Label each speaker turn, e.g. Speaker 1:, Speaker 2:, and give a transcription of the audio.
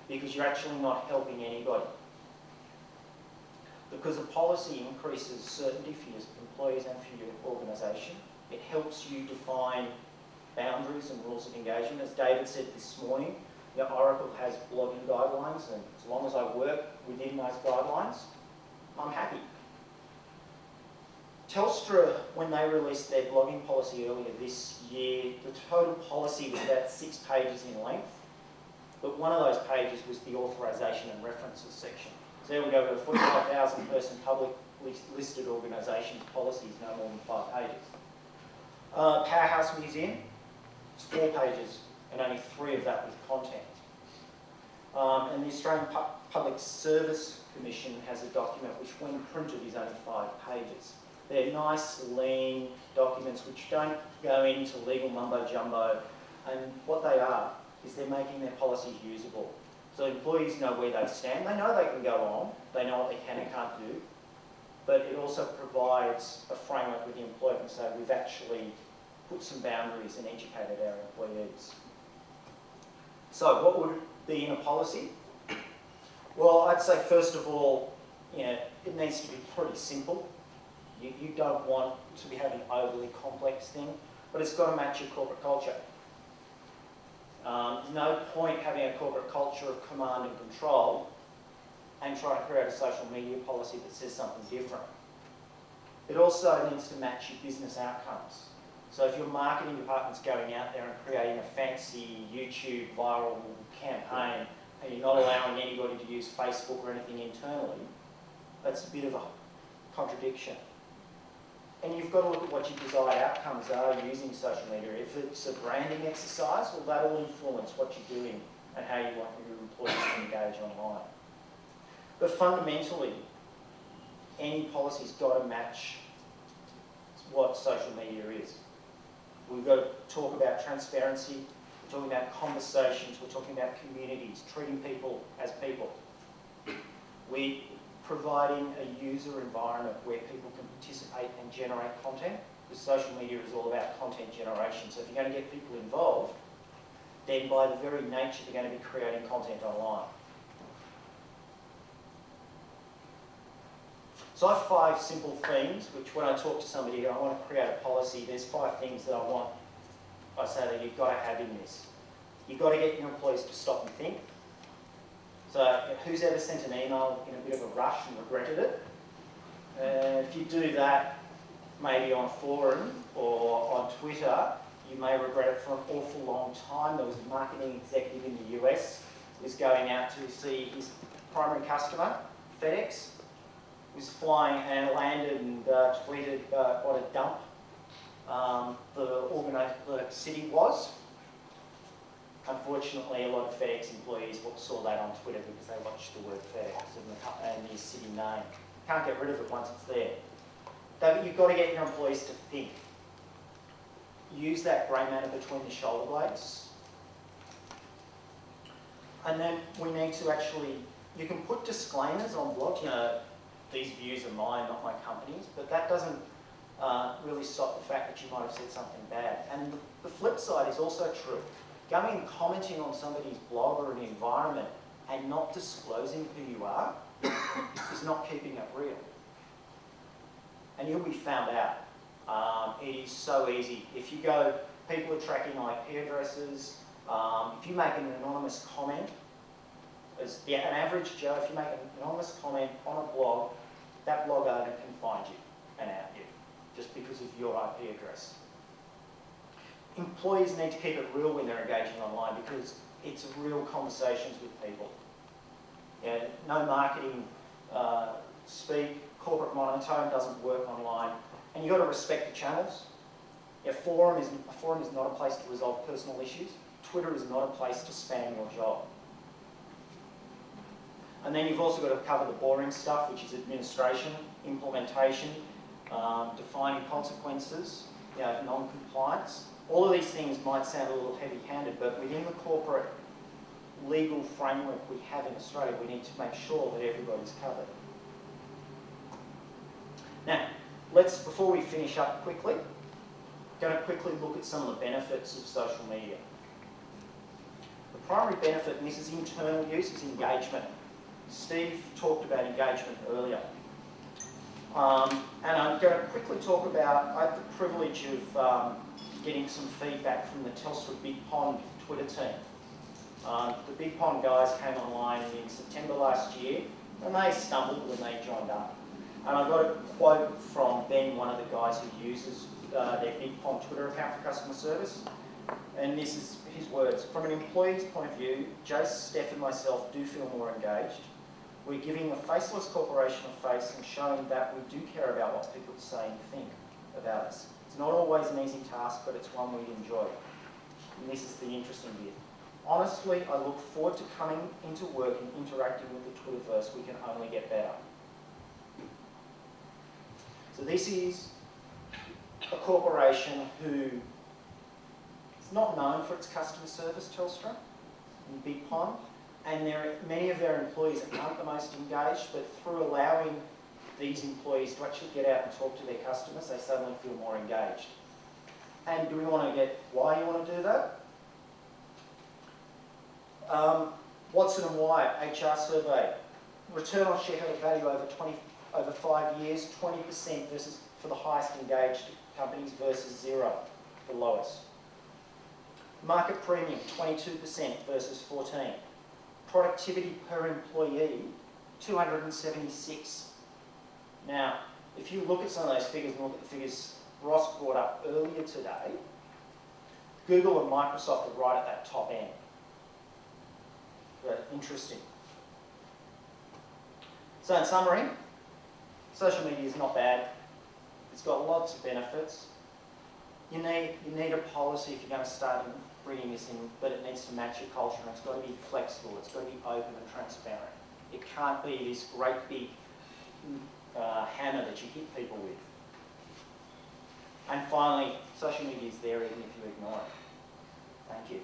Speaker 1: because you're actually not helping anybody. Because a policy increases certainty for your employees and for your organisation. It helps you define boundaries and rules of engagement. As David said this morning, Oracle has blogging guidelines, and as long as I work within those guidelines, I'm happy. Telstra, when they released their blogging policy earlier this year, the total policy was about 6 pages in length, but one of those pages was the authorisation and references section. So there we go, with a 45,000 person public listed organisation's policy is no more than 5 pages. Powerhouse Museum, it's 4 pages and only 3 of that with content. And the Australian Public Service Commission has a document which, when printed, is only 5 pages. They're nice, lean documents which don't go into legal mumbo-jumbo, and what they are is they're making their policies usable. So employees know where they stand. They know they can go on. They know what they can and can't do. But it also provides a framework where the employer can say, we've actually put some boundaries and educated our employees. So what would be in a policy? Well, I'd say first of all, it needs to be pretty simple. You don't want to be having an overly complex thing, but it's got to match your corporate culture. There's no point having a corporate culture of command and control and trying to create a social media policy that says something different. It also needs to match your business outcomes. So if your marketing department's going out there and creating a fancy YouTube viral campaign and you're not allowing anybody to use Facebook or anything internally, that's a bit of a contradiction. And you've got to look at what your desired outcomes are using social media. If it's a branding exercise, well, that'll influence what you're doing and how you want your employees to engage online. But fundamentally, any policy's got to match what social media is. We've got to talk about transparency, we're talking about conversations, we're talking about communities, treating people as people. We're providing a user environment where people can participate and generate content, because social media is all about content generation. So if you're going to get people involved, then by the very nature they're going to be creating content online. So I have 5 simple things, which when I talk to somebody and I want to create a policy, there's 5 things that I say that you've got to have in this. You've got to get your employees to stop and think. So who's ever sent an email in a bit of a rush and regretted it? If you do that, maybe on a forum or on Twitter, you may regret it for an awful long time. There was a marketing executive in the US who was going out to see his primary customer, FedEx, was flying and landed and tweeted what a dump the city was. Unfortunately, a lot of FedEx employees saw that on Twitter because they watched the word FedEx and the city name. Can't get rid of it once it's there. You've got to get your employees to think. Use that grey matter between the shoulder blades. And then we need to actually, you can put disclaimers on blogs, these views are mine, not my company's, but that doesn't really stop the fact that you might have said something bad. And the flip side is also true. Going and commenting on somebody's blog or an environment and not disclosing who you are is not keeping it real. And you'll be found out. It is so easy. If you go, people are tracking IP addresses. If you make an anonymous comment, as an average Joe, if you make an anonymous comment on a blog, that blog owner can find you and out you just because of your IP address. Employees need to keep it real when they're engaging online because it's real conversations with people. No marketing speak, corporate monotone doesn't work online, and you've got to respect the channels. A forum is not a place to resolve personal issues. Twitter is not a place to spam your job. And then you've also got to cover the boring stuff, which is administration, implementation, defining consequences, non-compliance. All of these things might sound a little heavy-handed, but within the corporate legal framework we have in Australia, we need to make sure that everybody's covered. Now, before we finish up quickly, I'm going to quickly look at some of the benefits of social media. The primary benefit, and this is internal use, is engagement. Steve talked about engagement earlier. And I'm going to quickly talk about, I had the privilege of getting some feedback from the Telstra Big Pond Twitter team. The Big Pond guys came online in September last year, and they stumbled when they joined up. And I got a quote from Ben, one of the guys who uses their Big Pond Twitter account for customer service. And this is his words. From an employee's point of view, Jace, Steph and myself do feel more engaged. We're giving a faceless corporation a face and showing that we do care about what people say and think about us. It's not always an easy task, but it's one we enjoy. And this is the interesting bit. Honestly, I look forward to coming into work and interacting with the Twitterverse. We can only get better. So this is a corporation who is not known for its customer service, Telstra, in Big Pond. And many of their employees aren't the most engaged, but through allowing these employees to actually get out and talk to their customers, they suddenly feel more engaged. And do we want to get why you want to do that? Watson and Wyatt, HR survey. Return on shareholder value over 5 years, 20% versus for the highest engaged companies versus 0 for lowest. Market premium, 22% versus 14%. Productivity per employee, 276. Now, if you look at some of those figures and look at the figures Ross brought up earlier today, Google and Microsoft are right at that top end. Very interesting. So in summary, social media is not bad. It's got lots of benefits. You need a policy if you're going to start bringing this in, but it needs to match your culture, and it's got to be flexible, it's got to be open and transparent. It can't be this great big hammer that you hit people with. And finally, social media is there even if you ignore it. Thank you.